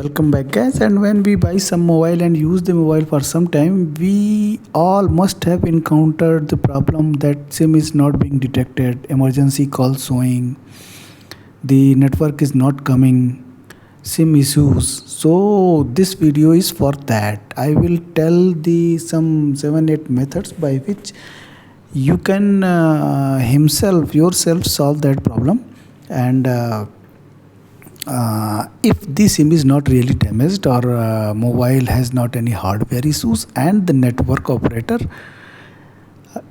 Welcome back guys. And when we buy some mobile and use the mobile for some time, we all must have encountered the problem that SIM is not being detected, emergency call showing, the network is not coming, SIM issues. So this video is for that. I will tell the some 7-8 methods by which you can yourself solve that problem. And if the SIM is not really damaged or mobile has not any hardware issues and the network operator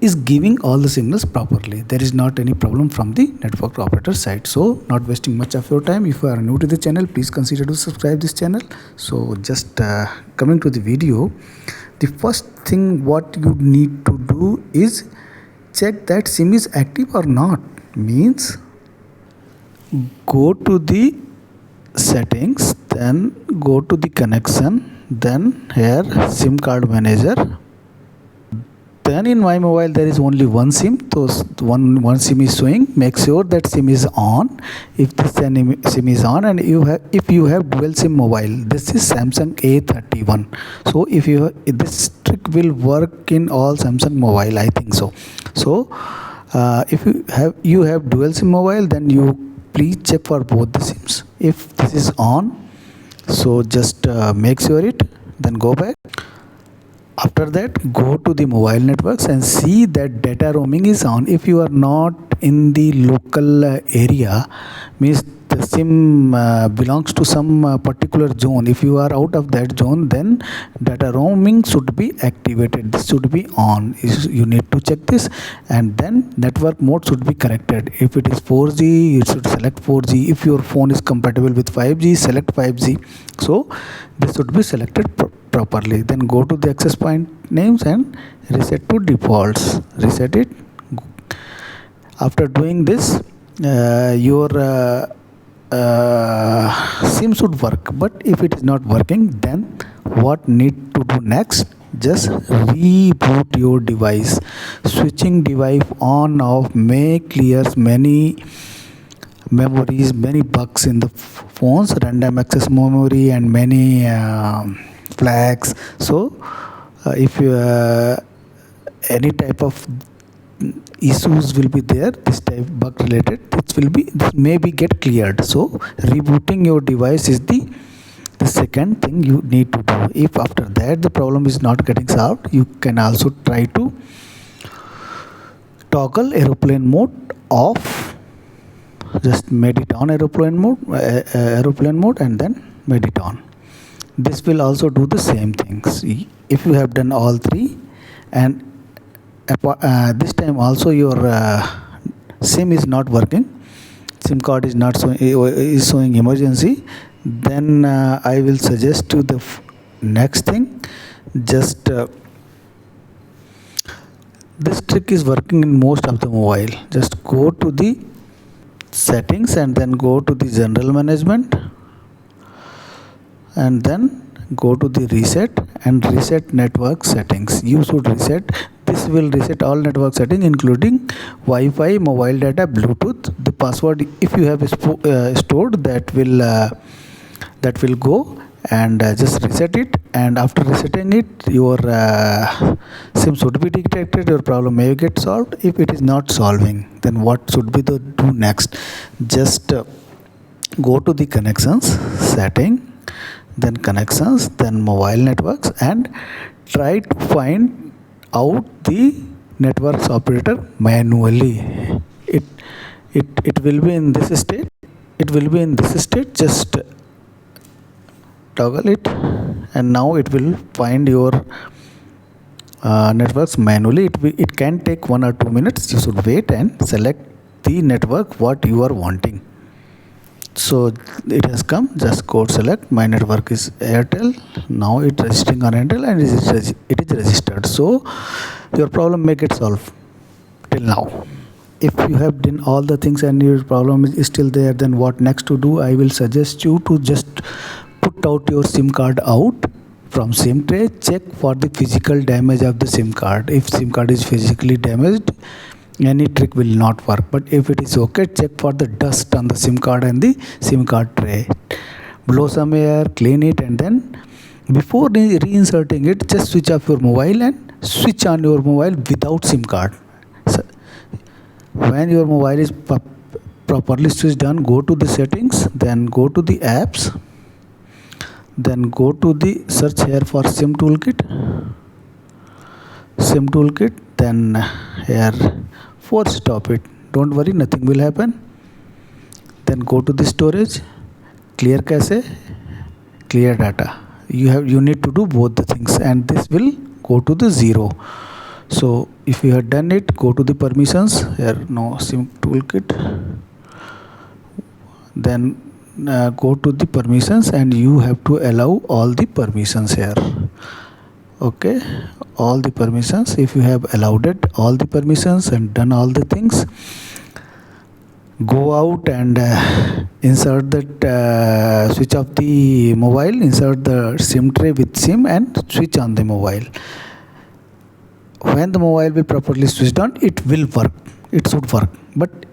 is giving all the signals properly, there is not any problem from the network operator side. So not wasting much of your time, if you are new to the channel, please consider to subscribe this channel. So just coming to the video, the first thing what you need to do is check that SIM is active or not. Means go to the settings, then go to the connection, then here SIM card manager. Then in my mobile there is only one SIM, so one SIM is showing. Make sure that SIM is on. If this SIM is on, and if you have dual SIM mobile, this is Samsung A31. So this trick will work in all Samsung mobile, I think so. So if you have dual SIM mobile, then you please check for both the SIMs. If this is on, so just make sure it, then go back. After that, go to the mobile networks and see that data roaming is on. If you are not in the local area, means the SIM belongs to some particular zone. If you are out of that zone, then data roaming should be activated. This should be on. You need to check this, and then network mode should be corrected. If it is 4G, you should select 4G. If your phone is compatible with 5G, select 5G. So this should be selected properly. Then go to the access point names and reset to defaults. Reset it. After doing this, your SIM should work. But if it is not working, then what need to do next? Just reboot your device. Switching device on off may clears many memories, many bugs in the phones, random access memory and many flags. So if you any type of issues will be there, this type bug related, this may be get cleared. So rebooting your device is the second thing you need to do. If after that the problem is not getting solved, you can also try to toggle aeroplane mode off. Just made it on aeroplane mode, and then made it on. This will also do the same things. If you have done all three, and this time also your SIM is not working, SIM card is not showing emergency, then I will suggest you the next thing. Just this trick is working in most of the mobile. Just go to the settings and then go to the general management, and then go to the reset and reset network settings. You should reset. This will reset all network settings including Wi-Fi, mobile data, Bluetooth. The password, if you have stored, that will go, and just reset it. And after resetting it, your SIM should be detected. Your problem may get solved. If it is not solving, then what should be the do next? Just go to the connections setting, then connections, then mobile networks, and try to find out the networks operator manually. It will be in this state. Just toggle it, and now it will find your networks manually. It can take 1 or 2 minutes. You should wait and select the network what you are wanting. So it has come. Just go select. My network is Airtel. Now it is registering on Airtel, and it is registered. So your problem may get solved till now. If you have done all the things and your problem is still there, then what next to do? I will suggest you to just put out your SIM card out from SIM tray. Check for the physical damage of the SIM card. If SIM card is physically damaged, any trick will not work. But if it is okay, check for the dust on the SIM card and the SIM card tray. blow some air, clean it, and then before reinserting it, just switch off your mobile and switch on your mobile without SIM card. So when your mobile is properly switched on, go to the settings, then go to the apps, then go to the search here for sim toolkit, then here force stop it. Don't worry, nothing will happen. Then go to the storage, clear cache, clear data. You need to do both the things, and this will go to the 0. So if you have done it, go to the permissions here, no sim toolkit, then go to the permissions, and you have to allow all the permissions here. Okay, all the permissions. If you have allowed it all the permissions and done all the things, go out and insert that switch off the mobile, insert the SIM tray with SIM, and switch on the mobile. When the mobile will properly switched on, it will work, it should work. But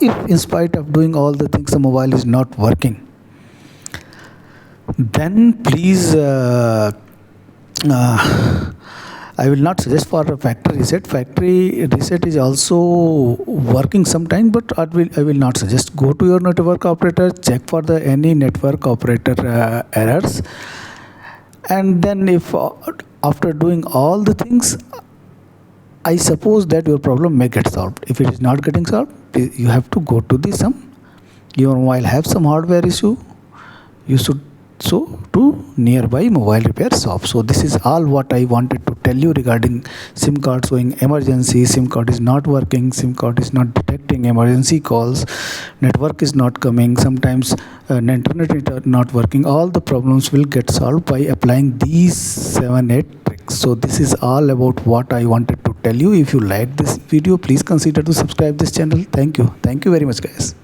if in spite of doing all the things the mobile is not working, then please I will not suggest for a factory reset. Factory reset is also working sometimes, but I will not suggest. Go to your network operator, check for the any network operator errors, and then if after doing all the things, I suppose that your problem may get solved. If it is not getting solved, you have to go to the your mobile have some hardware issue, you should to nearby mobile repair shop. So this is all what I wanted to tell you regarding SIM card showing emergency, SIM card is not working, SIM card is not detecting emergency calls, network is not coming, sometimes internet is not working. All the problems will get solved by applying these 7-8 tricks. So this is all about what I wanted to tell you. If you like this video, please consider to subscribe this channel. Thank you very much, guys.